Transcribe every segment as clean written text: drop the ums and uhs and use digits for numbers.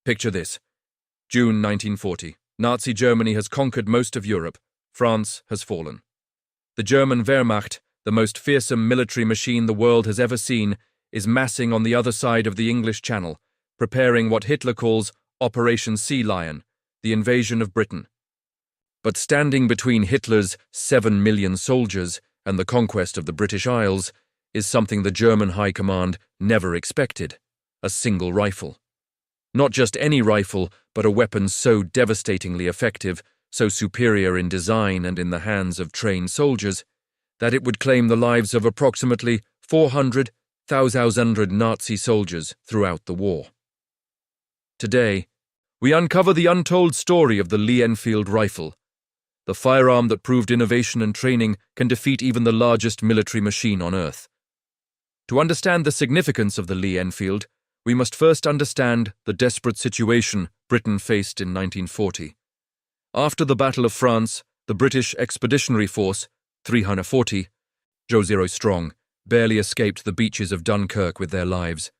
Picture this. June 1940. Nazi Germany has conquered most of Europe. France has fallen. The German Wehrmacht, the most fearsome military machine the world has ever seen, is massing on the other side of the English Channel, preparing what Hitler calls Operation Sea Lion, the invasion of Britain. But standing between Hitler's 7 million soldiers and the conquest of the British Isles is something the German High Command never expected: a single rifle. Not just any rifle, but a weapon so devastatingly effective, so superior in design and in the hands of trained soldiers, that it would claim the lives of approximately 400,000 Nazi soldiers throughout the war. Today, we uncover the untold story of the Lee-Enfield rifle. The firearm that proved innovation and training can defeat even the largest military machine on Earth. To understand the significance of the Lee-Enfield, we must first understand the desperate situation Britain faced in 1940. After the Battle of France, the British Expeditionary Force, 340, 0 strong, barely escaped the beaches of Dunkirk with their lives.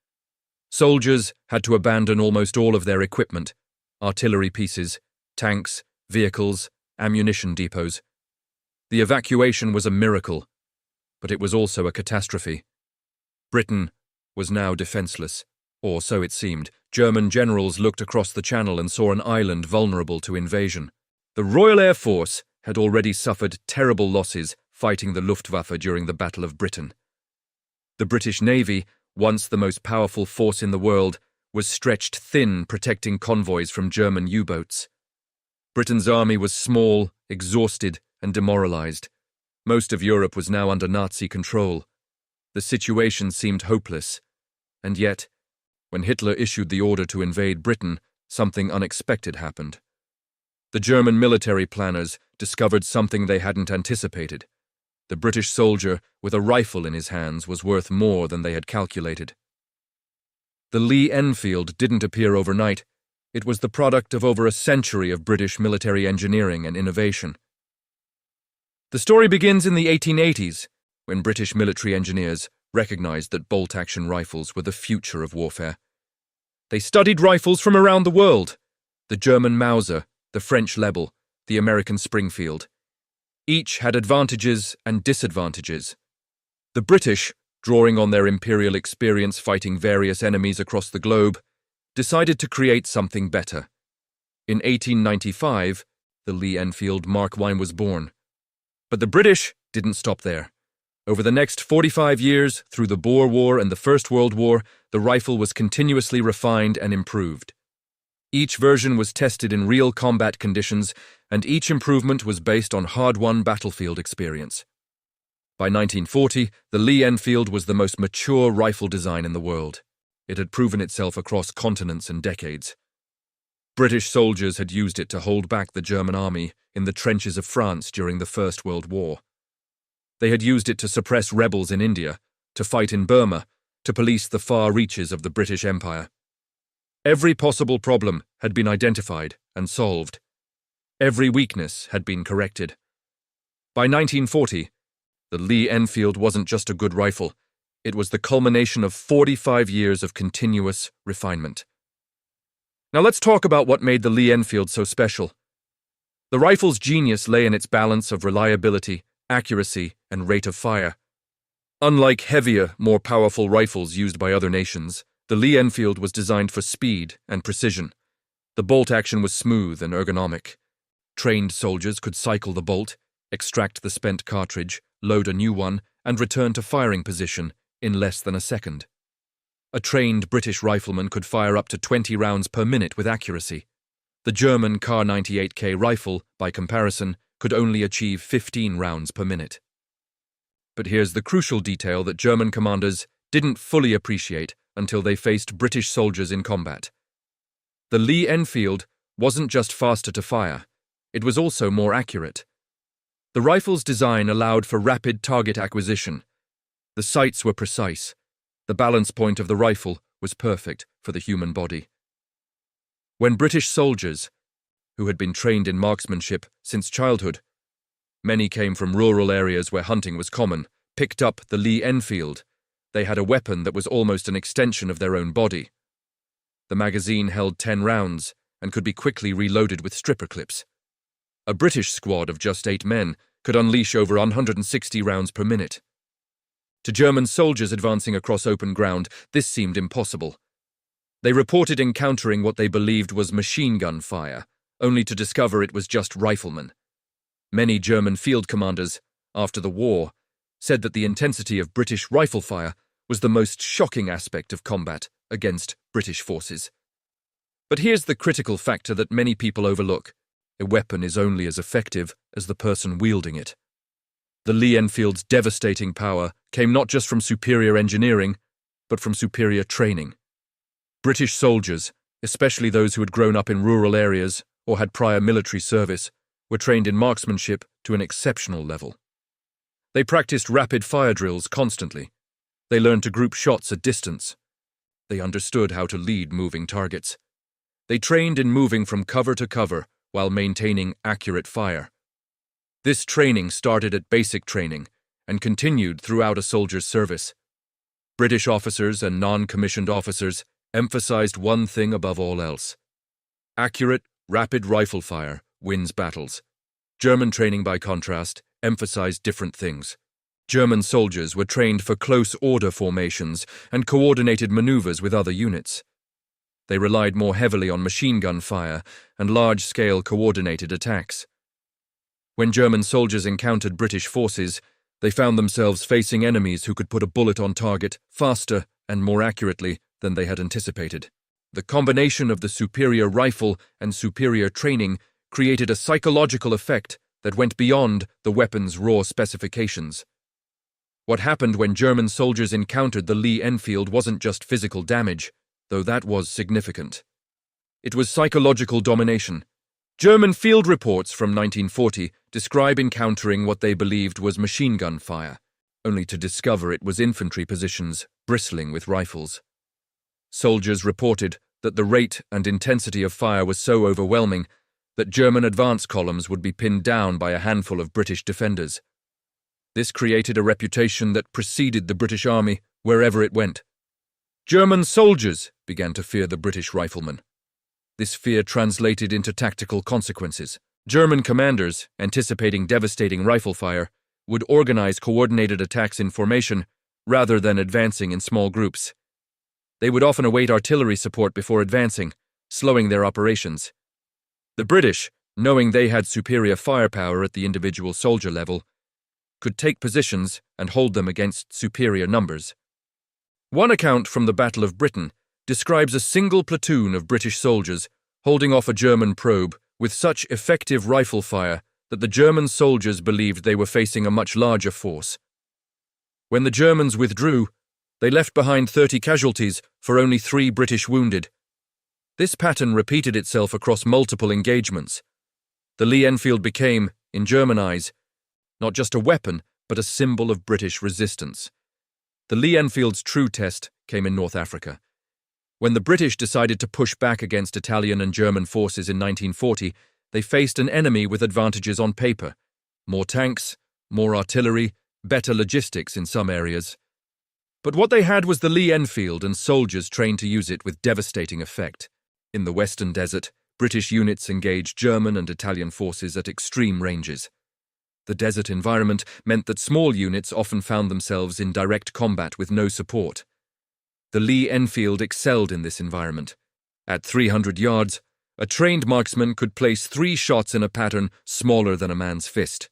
Soldiers had to abandon almost all of their equipment: artillery pieces, tanks, vehicles, ammunition depots. The evacuation was a miracle, but it was also a catastrophe. Britain was now defenseless, or so it seemed. German generals looked across the Channel and saw an island vulnerable to invasion. The Royal Air Force had already suffered terrible losses fighting the Luftwaffe during the Battle of Britain. The British Navy, once the most powerful force in the world, was stretched thin protecting convoys from German U-boats. Britain's army was small, exhausted, and demoralized. Most of Europe was now under Nazi control. The situation seemed hopeless, and yet, when Hitler issued the order to invade Britain, something unexpected happened. The German military planners discovered something they hadn't anticipated. The British soldier with a rifle in his hands was worth more than they had calculated. The Lee-Enfield didn't appear overnight. It was the product of over a century of British military engineering and innovation. The story begins in the 1880s, when British military engineers recognized that bolt-action rifles were the future of warfare. They studied rifles from around the world: the German Mauser, the French Lebel, the American Springfield. Each had advantages and disadvantages. The British, drawing on their imperial experience fighting various enemies across the globe, decided to create something better. In 1895, the Lee-Enfield Mark I was born. But the British didn't stop there. Over the next 45 years, through the Boer War and the First World War, the rifle was continuously refined and improved. Each version was tested in real combat conditions, and each improvement was based on hard-won battlefield experience. By 1940, the Lee-Enfield was the most mature rifle design in the world. It had proven itself across continents and decades. British soldiers had used it to hold back the German army in the trenches of France during the First World War. They had used it to suppress rebels in India, to fight in Burma, to police the far reaches of the British Empire. Every possible problem had been identified and solved. Every weakness had been corrected. By 1940, the Lee-Enfield wasn't just a good rifle. It was the culmination of 45 years of continuous refinement. Now let's talk about what made the Lee-Enfield so special. The rifle's genius lay in its balance of reliability, accuracy, and rate of fire. Unlike heavier, more powerful rifles used by other nations, the Lee-Enfield was designed for speed and precision. The bolt action was smooth and ergonomic. Trained soldiers could cycle the bolt, extract the spent cartridge, load a new one, and return to firing position in less than a second. A trained British rifleman could fire up to 20 rounds per minute with accuracy. The German Kar 98K rifle, by comparison, could only achieve 15 rounds per minute. But here's the crucial detail that German commanders didn't fully appreciate until they faced British soldiers in combat. The Lee-Enfield wasn't just faster to fire, it was also more accurate. The rifle's design allowed for rapid target acquisition. The sights were precise. The balance point of the rifle was perfect for the human body. When British soldiers, who had been trained in marksmanship since childhood, many came from rural areas where hunting was common, picked up the Lee-Enfield, they had a weapon that was almost an extension of their own body. The magazine held 10 rounds and could be quickly reloaded with stripper clips. A British squad of just 8 men could unleash over 160 rounds per minute. To German soldiers advancing across open ground, this seemed impossible. They reported encountering what they believed was machine gun fire, only to discover it was just riflemen. Many German field commanders, after the war, said that the intensity of British rifle fire was the most shocking aspect of combat against British forces. But here's the critical factor that many people overlook. A weapon is only as effective as the person wielding it. The Lee-Enfield's devastating power came not just from superior engineering, but from superior training. British soldiers, especially those who had grown up in rural areas or had prior military service, were trained in marksmanship to an exceptional level. They practiced rapid fire drills constantly. They learned to group shots at distance. They understood how to lead moving targets. They trained in moving from cover to cover while maintaining accurate fire. This training started at basic training and continued throughout a soldier's service. British officers and non-commissioned officers emphasized one thing above all else. Accurate, rapid rifle fire wins battles. German training, by contrast, emphasized different things. German soldiers were trained for close order formations and coordinated maneuvers with other units. They relied more heavily on machine gun fire and large-scale coordinated attacks. When German soldiers encountered British forces, they found themselves facing enemies who could put a bullet on target faster and more accurately than they had anticipated. The combination of the superior rifle and superior training created a psychological effect that went beyond the weapon's raw specifications. What happened when German soldiers encountered the Lee-Enfield wasn't just physical damage, though that was significant. It was psychological domination. German field reports from 1940 describe encountering what they believed was machine gun fire, only to discover it was infantry positions bristling with rifles. Soldiers reported that the rate and intensity of fire was so overwhelming that German advance columns would be pinned down by a handful of British defenders. This created a reputation that preceded the British Army wherever it went. German soldiers began to fear the British riflemen. This fear translated into tactical consequences. German commanders, anticipating devastating rifle fire, would organize coordinated attacks in formation rather than advancing in small groups. They would often await artillery support before advancing, slowing their operations. The British, knowing they had superior firepower at the individual soldier level, could take positions and hold them against superior numbers. One account from the Battle of Britain describes a single platoon of British soldiers holding off a German probe with such effective rifle fire that the German soldiers believed they were facing a much larger force. When the Germans withdrew, they left behind 30 casualties for only 3 British wounded. This pattern repeated itself across multiple engagements. The Lee-Enfield became, in German eyes, not just a weapon, but a symbol of British resistance. The Lee-Enfield's true test came in North Africa. When the British decided to push back against Italian and German forces in 1940, they faced an enemy with advantages on paper: more tanks, more artillery, better logistics in some areas. But what they had was the Lee-Enfield and soldiers trained to use it with devastating effect. In the Western Desert, British units engaged German and Italian forces at extreme ranges. The desert environment meant that small units often found themselves in direct combat with no support. The Lee-Enfield excelled in this environment. At 300 yards, a trained marksman could place 3 shots in a pattern smaller than a man's fist.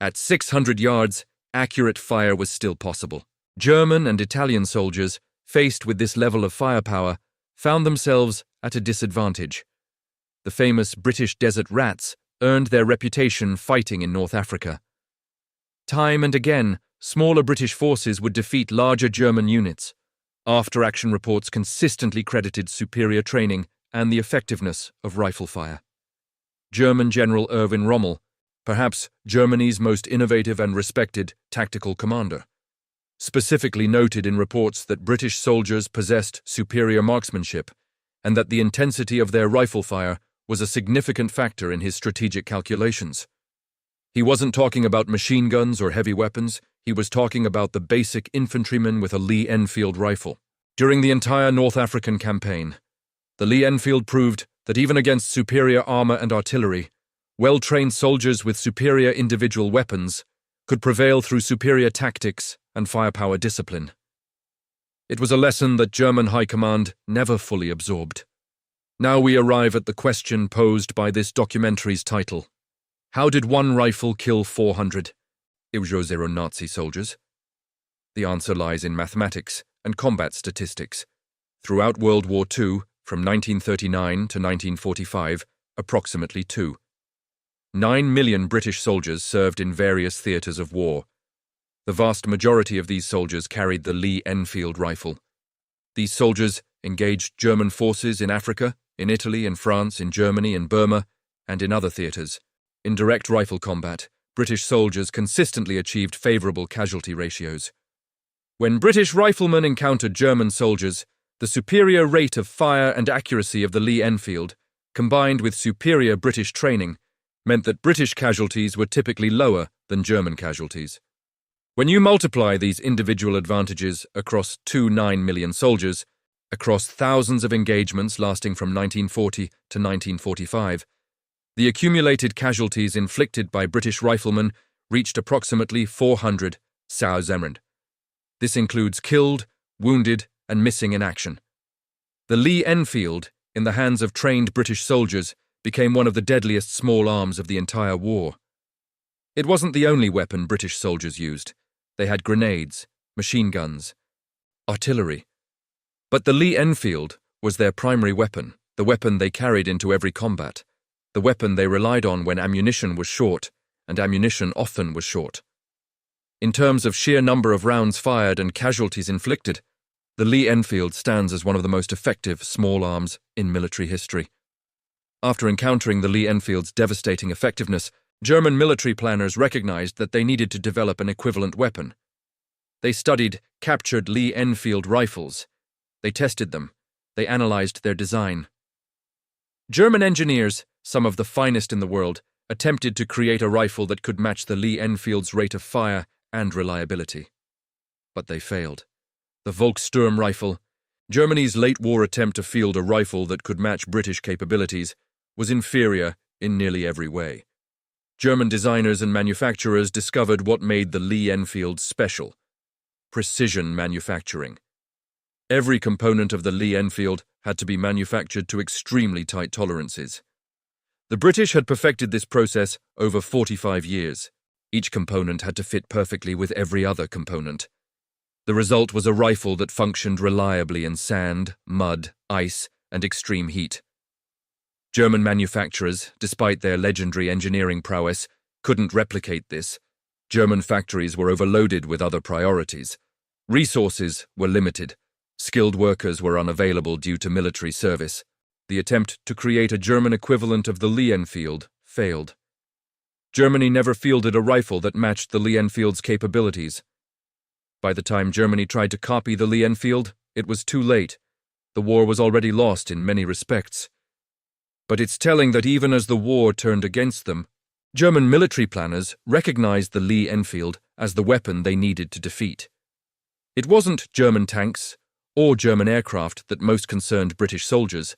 At 600 yards, accurate fire was still possible. German and Italian soldiers, faced with this level of firepower, found themselves at a disadvantage. The famous British Desert Rats earned their reputation fighting in North Africa. Time and again, smaller British forces would defeat larger German units. After-action reports consistently credited superior training and the effectiveness of rifle fire. German General Erwin Rommel, perhaps Germany's most innovative and respected tactical commander, specifically noted in reports that British soldiers possessed superior marksmanship and that the intensity of their rifle fire was a significant factor in his strategic calculations. He wasn't talking about machine guns or heavy weapons, he was talking about the basic infantryman with a Lee-Enfield rifle. During the entire North African campaign, The Lee Enfield proved that even against superior armor and artillery, well-trained soldiers with superior individual weapons could prevail through superior tactics and firepower discipline. It was a lesson that German High Command never fully absorbed. Now we arrive at the question posed by this documentary's title. How did one rifle kill 400 Nazi soldiers? The answer lies in mathematics and combat statistics. Throughout World War II, from 1939 to 1945, approximately 9 million British soldiers served in various theatres of war. The vast majority of these soldiers carried the Lee Enfield rifle. These soldiers engaged German forces in Africa, in Italy, in France, in Germany, in Burma, and in other theatres. In direct rifle combat, British soldiers consistently achieved favourable casualty ratios. When British riflemen encountered German soldiers, the superior rate of fire and accuracy of the Lee Enfield, combined with superior British training, meant that British casualties were typically lower than German casualties. When you multiply these individual advantages across 9 million soldiers, across thousands of engagements lasting from 1940 to 1945, the accumulated casualties inflicted by British riflemen reached approximately 400,000. This includes killed, wounded, and missing in action. The Lee Enfield, in the hands of trained British soldiers, became one of the deadliest small arms of the entire war. It wasn't the only weapon British soldiers used. They had grenades, machine guns, artillery. But the Lee Enfield was their primary weapon, the weapon they carried into every combat, the weapon they relied on when ammunition was short, and ammunition often was short. In terms of sheer number of rounds fired and casualties inflicted, the Lee Enfield stands as one of the most effective small arms in military history. After encountering the Lee Enfield's devastating effectiveness, German military planners recognized that they needed to develop an equivalent weapon. They studied captured Lee Enfield rifles. They tested them. They analyzed their design. German engineers, some of the finest in the world, attempted to create a rifle that could match the Lee Enfield's rate of fire and reliability. But they failed. The Volkssturm rifle, Germany's late-war attempt to field a rifle that could match British capabilities, was inferior in nearly every way. German designers and manufacturers discovered what made the Lee Enfield special: precision manufacturing. Every component of the Lee Enfield had to be manufactured to extremely tight tolerances. The British had perfected this process over 45 years. Each component had to fit perfectly with every other component. The result was a rifle that functioned reliably in sand, mud, ice, and extreme heat. German manufacturers, despite their legendary engineering prowess, couldn't replicate this. German factories were overloaded with other priorities. Resources were limited. Skilled workers were unavailable due to military service. The attempt to create a German equivalent of the Lee Enfield failed. Germany never fielded a rifle that matched the Lee Enfield's capabilities. By the time Germany tried to copy the Lee Enfield, it was too late. The war was already lost in many respects. But it's telling that even as the war turned against them, German military planners recognized the Lee Enfield as the weapon they needed to defeat. It wasn't German tanks or German aircraft that most concerned British soldiers.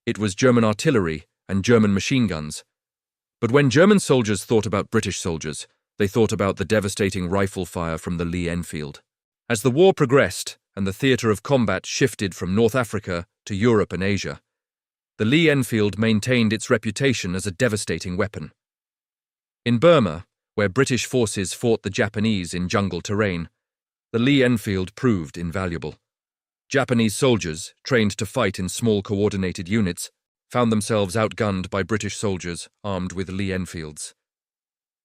It was German artillery and German machine guns. But when German soldiers thought about British soldiers, they thought about the devastating rifle fire from the Lee Enfield. As the war progressed and the theatre of combat shifted from North Africa to Europe and Asia, the Lee Enfield maintained its reputation as a devastating weapon. In Burma, where British forces fought the Japanese in jungle terrain, the Lee Enfield proved invaluable. Japanese soldiers, trained to fight in small coordinated units, found themselves outgunned by British soldiers armed with Lee Enfields.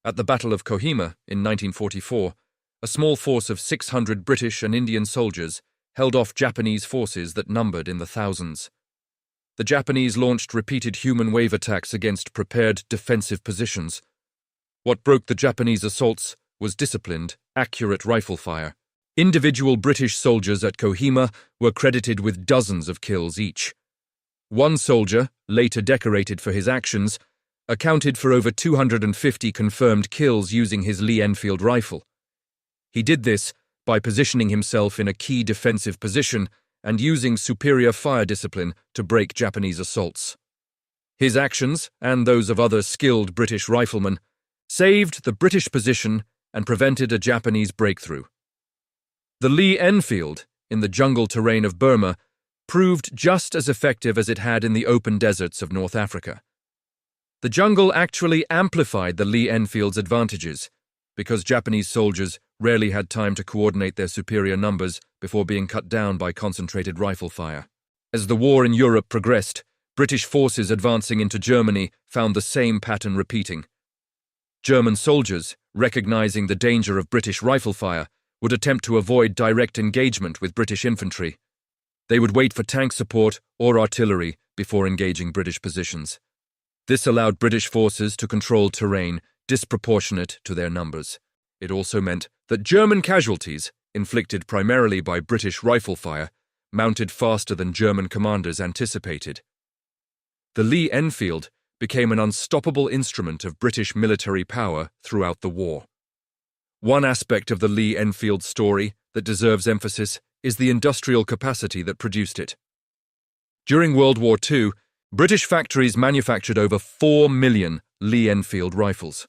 At the Battle of Kohima in 1944, a small force of 600 British and Indian soldiers held off Japanese forces that numbered in the thousands. The Japanese launched repeated human wave attacks against prepared defensive positions. What broke the Japanese assaults was disciplined, accurate rifle fire. Individual British soldiers at Kohima were credited with dozens of kills each. One soldier, later decorated for his actions, accounted for over 250 confirmed kills using his Lee Enfield rifle. He did this by positioning himself in a key defensive position and using superior fire discipline to break Japanese assaults. His actions, and those of other skilled British riflemen, saved the British position and prevented a Japanese breakthrough. The Lee Enfield, in the jungle terrain of Burma, proved just as effective as it had in the open deserts of North Africa. The jungle actually amplified the Lee Enfield's advantages, because Japanese soldiers rarely had time to coordinate their superior numbers before being cut down by concentrated rifle fire. As the war in Europe progressed, British forces advancing into Germany found the same pattern repeating. German soldiers, recognizing the danger of British rifle fire, would attempt to avoid direct engagement with British infantry. They would wait for tank support or artillery before engaging British positions. This allowed British forces to control terrain disproportionate to their numbers. It also meant that German casualties, inflicted primarily by British rifle fire, mounted faster than German commanders anticipated. The Lee Enfield became an unstoppable instrument of British military power throughout the war. One aspect of the Lee Enfield story that deserves emphasis is the industrial capacity that produced it. During World War II, British factories manufactured over 4 million Lee Enfield rifles.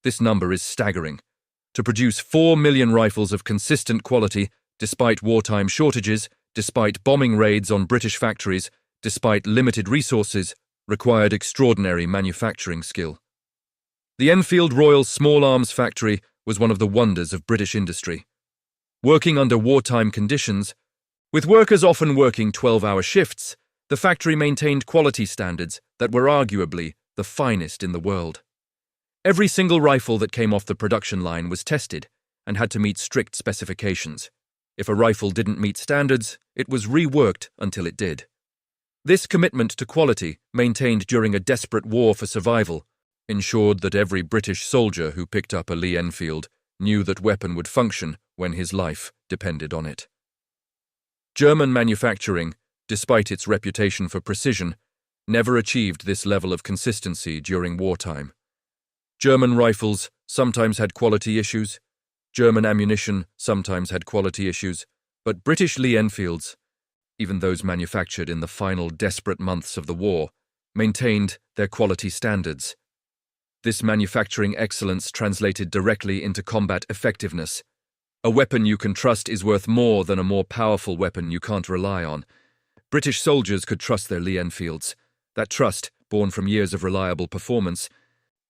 This number is staggering. To produce 4 million rifles of consistent quality, despite wartime shortages, despite bombing raids on British factories, despite limited resources, required extraordinary manufacturing skill. The Enfield Royal Small Arms Factory was one of the wonders of British industry. Working under wartime conditions, with workers often working 12-hour shifts, the factory maintained quality standards that were arguably the finest in the world. Every single rifle that came off the production line was tested and had to meet strict specifications. If a rifle didn't meet standards, it was reworked until it did. This commitment to quality, maintained during a desperate war for survival, ensured that every British soldier who picked up a Lee Enfield knew that weapon would function when his life depended on it. German manufacturing, despite its reputation for precision, never achieved this level of consistency during wartime. German rifles sometimes had quality issues, German ammunition sometimes had quality issues, but British Lee Enfields, even those manufactured in the final desperate months of the war, maintained their quality standards. This manufacturing excellence translated directly into combat effectiveness. A weapon you can trust is worth more than a more powerful weapon you can't rely on. British soldiers could trust their Lee Enfields. That trust, born from years of reliable performance,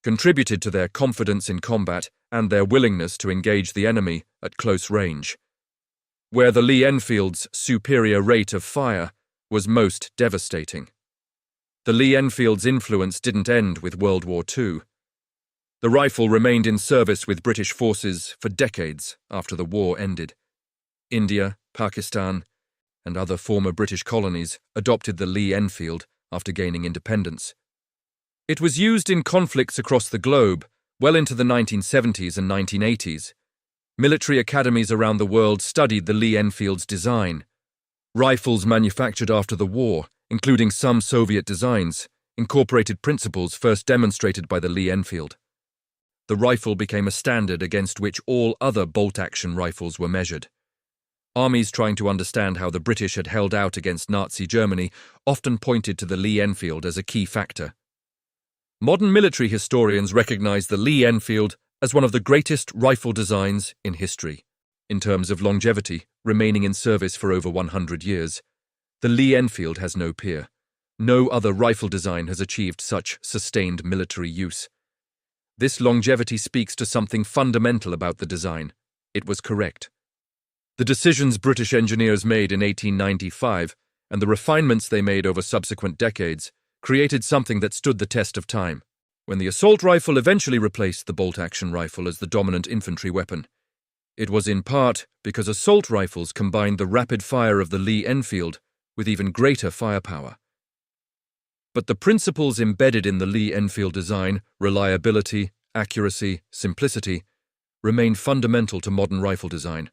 contributed to their confidence in combat and their willingness to engage the enemy at close range. Where the Lee Enfield's superior rate of fire was most devastating. The Lee Enfield's influence didn't end with World War II. The rifle remained in service with British forces for decades after the war ended. India, Pakistan, and other former British colonies adopted the Lee Enfield after gaining independence. It was used in conflicts across the globe well into the 1970s and 1980s. Military academies around the world studied the Lee Enfield's design. Rifles manufactured after the war, including some Soviet designs, incorporated principles first demonstrated by the Lee Enfield. The rifle became a standard against which all other bolt-action rifles were measured. Armies trying to understand how the British had held out against Nazi Germany often pointed to the Lee Enfield as a key factor. Modern military historians recognize the Lee Enfield as one of the greatest rifle designs in history. In terms of longevity, remaining in service for over 100 years, the Lee Enfield has no peer. No other rifle design has achieved such sustained military use. This longevity speaks to something fundamental about the design. It was correct. The decisions British engineers made in 1895 and the refinements they made over subsequent decades created something that stood the test of time. When the assault rifle eventually replaced the bolt-action rifle as the dominant infantry weapon, it was in part because assault rifles combined the rapid fire of the Lee Enfield with even greater firepower. But the principles embedded in the Lee Enfield design, reliability, accuracy, simplicity, remain fundamental to modern rifle design.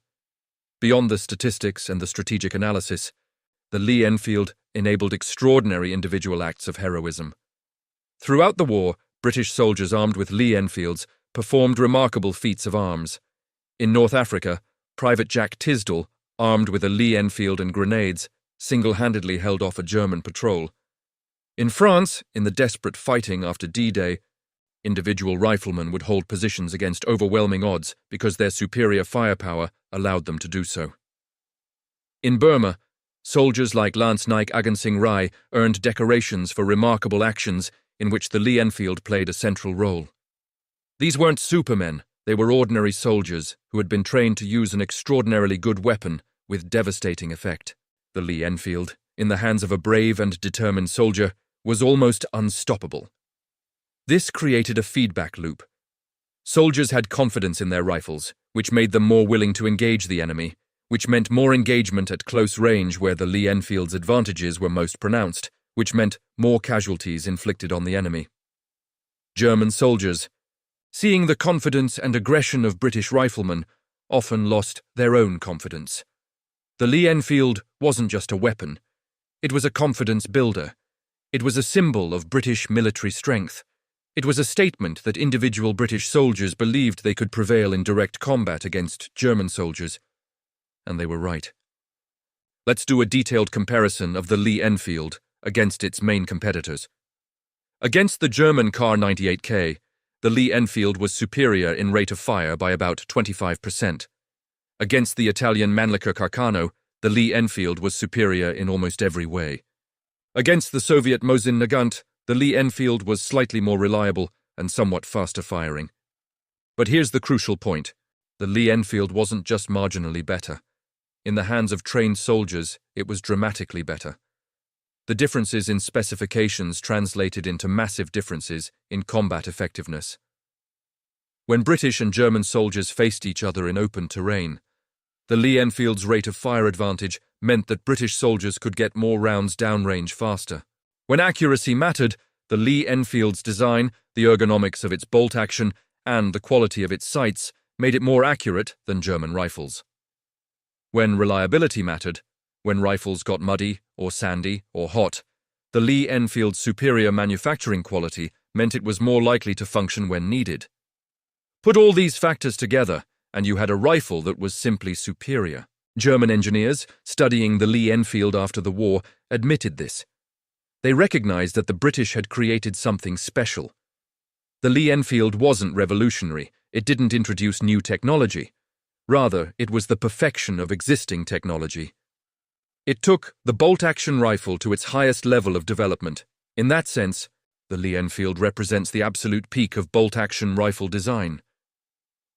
Beyond the statistics and the strategic analysis, the Lee Enfield enabled extraordinary individual acts of heroism. Throughout the war, British soldiers armed with Lee Enfields performed remarkable feats of arms. In North Africa, Private Jack Tisdall, armed with a Lee Enfield and grenades, single-handedly held off a German patrol. In France, in the desperate fighting after D-Day, individual riflemen would hold positions against overwhelming odds because their superior firepower allowed them to do so. In Burma, soldiers like Lance Naik Agansing Rai earned decorations for remarkable actions in which the Lee Enfield played a central role. These weren't supermen, they were ordinary soldiers who had been trained to use an extraordinarily good weapon with devastating effect. The Lee Enfield, in the hands of a brave and determined soldier, was almost unstoppable. This created a feedback loop. Soldiers had confidence in their rifles, which made them more willing to engage the enemy, which meant more engagement at close range where the Lee Enfield's advantages were most pronounced, which meant more casualties inflicted on the enemy. German soldiers, seeing the confidence and aggression of British riflemen, often lost their own confidence. The Lee Enfield wasn't just a weapon. It was a confidence builder. It was a symbol of British military strength. It was a statement that individual British soldiers believed they could prevail in direct combat against German soldiers. And they were right. Let's do a detailed comparison of the Lee Enfield against its main competitors. Against the German Kar 98K, the Lee Enfield was superior in rate of fire by about 25%. Against the Italian Mannlicher Carcano, the Lee Enfield was superior in almost every way. Against the Soviet Mosin Nagant, the Lee Enfield was slightly more reliable and somewhat faster firing. But here's the crucial point. The Lee Enfield wasn't just marginally better. In the hands of trained soldiers, it was dramatically better. The differences in specifications translated into massive differences in combat effectiveness. When British and German soldiers faced each other in open terrain, the Lee Enfield's rate of fire advantage meant that British soldiers could get more rounds downrange faster. When accuracy mattered, the Lee Enfield's design, the ergonomics of its bolt action, and the quality of its sights made it more accurate than German rifles. When reliability mattered, when rifles got muddy or sandy or hot, the Lee Enfield's superior manufacturing quality meant it was more likely to function when needed. Put all these factors together, and you had a rifle that was simply superior. German engineers, studying the Lee Enfield after the war, admitted this. They recognized that the British had created something special. The Lee Enfield wasn't revolutionary, it didn't introduce new technology. Rather, it was the perfection of existing technology. It took the bolt-action rifle to its highest level of development. In that sense, the Lee Enfield represents the absolute peak of bolt-action rifle design.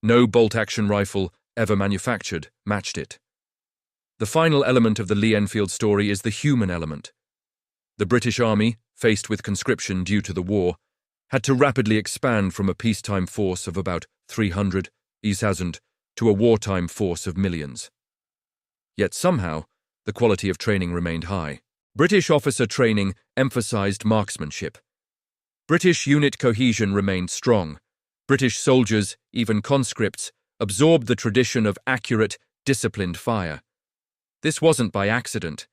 No bolt-action rifle ever manufactured matched it. The final element of the Lee Enfield story is the human element. The British Army, faced with conscription due to the war, had to rapidly expand from a peacetime force of about 300,000 to a wartime force of millions. Yet somehow, the quality of training remained high. British officer training emphasized marksmanship. British unit cohesion remained strong. British soldiers, even conscripts, absorbed the tradition of accurate, disciplined fire. This wasn't by accident.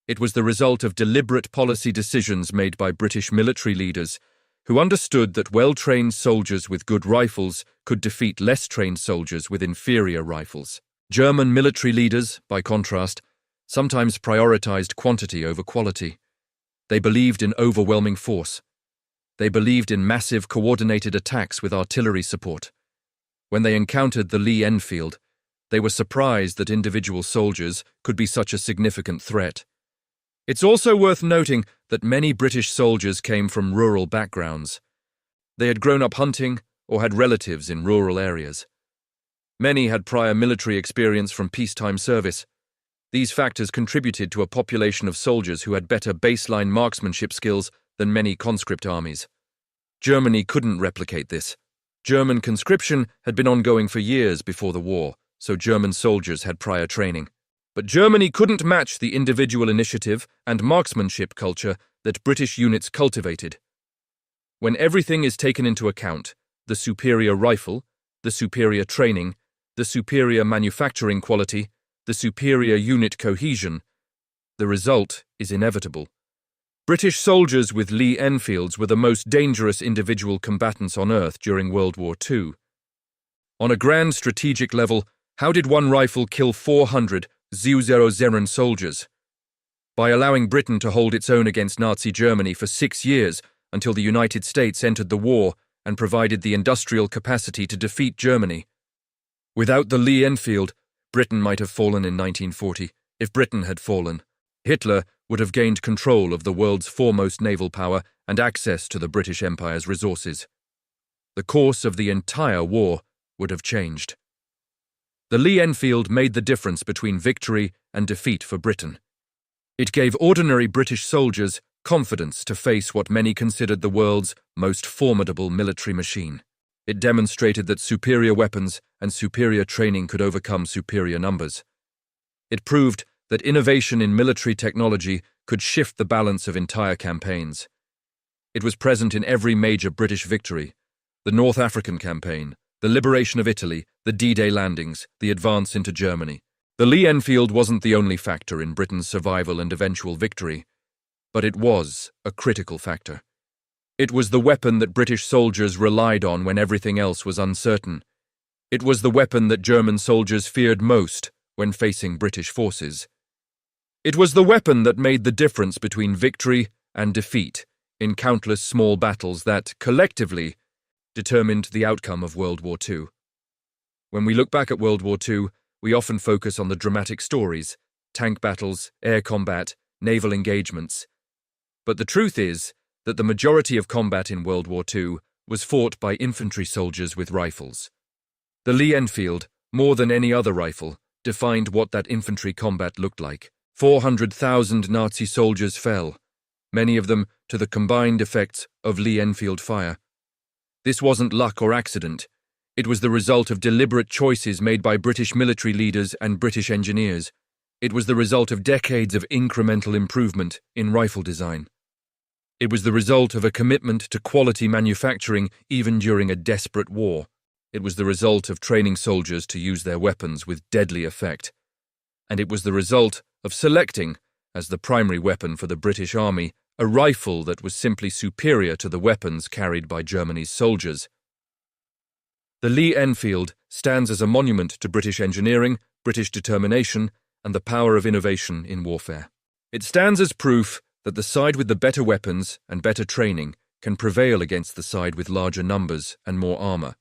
It was the result of deliberate policy decisions made by British military leaders who understood that well-trained soldiers with good rifles could defeat less-trained soldiers with inferior rifles. German military leaders, by contrast, sometimes prioritized quantity over quality. They believed in overwhelming force. They believed in massive coordinated attacks with artillery support. When they encountered the Lee Enfield, they were surprised that individual soldiers could be such a significant threat. It's also worth noting that many British soldiers came from rural backgrounds. They had grown up hunting or had relatives in rural areas. Many had prior military experience from peacetime service. These factors contributed to a population of soldiers who had better baseline marksmanship skills than many conscript armies. Germany couldn't replicate this. German conscription had been ongoing for years before the war, so German soldiers had prior training. But Germany couldn't match the individual initiative and marksmanship culture that British units cultivated. When everything is taken into account, the superior rifle, the superior training, the superior manufacturing quality, the superior unit cohesion, the result is inevitable. British soldiers with Lee Enfields were the most dangerous individual combatants on Earth during World War II. On a grand strategic level, how did one rifle kill 400 Zu-00 soldiers? by allowing Britain to hold its own against Nazi Germany for 6 years until the United States entered the war and provided the industrial capacity to defeat Germany. Without the Lee-Enfield, Britain might have fallen in 1940. If Britain had fallen, Hitler would have gained control of the world's foremost naval power and access to the British Empire's resources. The course of the entire war would have changed. The Lee-Enfield made the difference between victory and defeat for Britain. It gave ordinary British soldiers confidence to face what many considered the world's most formidable military machine. It demonstrated that superior weapons and superior training could overcome superior numbers. It proved that innovation in military technology could shift the balance of entire campaigns. It was present in every major British victory: the North African campaign, the liberation of Italy, the D-Day landings, the advance into Germany. The Lee-Enfield wasn't the only factor in Britain's survival and eventual victory, but it was a critical factor. It was the weapon that British soldiers relied on when everything else was uncertain. It was the weapon that German soldiers feared most when facing British forces. It was the weapon that made the difference between victory and defeat in countless small battles that, collectively, determined the outcome of World War II. When we look back at World War II, we often focus on the dramatic stories: tank battles, air combat, naval engagements. But the truth is that the majority of combat in World War II was fought by infantry soldiers with rifles. The Lee-Enfield, more than any other rifle, defined what that infantry combat looked like. 400,000 Nazi soldiers fell, many of them to the combined effects of Lee-Enfield fire. This wasn't luck or accident. It was the result of deliberate choices made by British military leaders and British engineers. It was the result of decades of incremental improvement in rifle design. It was the result of a commitment to quality manufacturing even during a desperate war. It was the result of training soldiers to use their weapons with deadly effect. And it was the result of selecting, as the primary weapon for the British Army, a rifle that was simply superior to the weapons carried by Germany's soldiers. The Lee-Enfield stands as a monument to British engineering, British determination, and the power of innovation in warfare. It stands as proof that the side with the better weapons and better training can prevail against the side with larger numbers and more armor.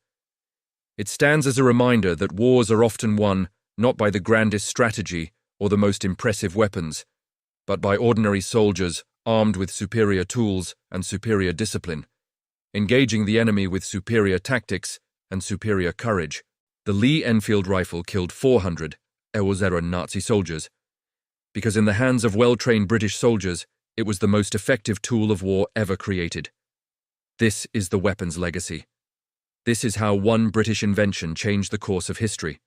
It stands as a reminder that wars are often won not by the grandest strategy or the most impressive weapons, but by ordinary soldiers armed with superior tools and superior discipline, engaging the enemy with superior tactics and superior courage. The Lee-Enfield rifle killed 400 Nazi soldiers, because in the hands of well-trained British soldiers, it was the most effective tool of war ever created. This is the weapon's legacy. This is how one British invention changed the course of history.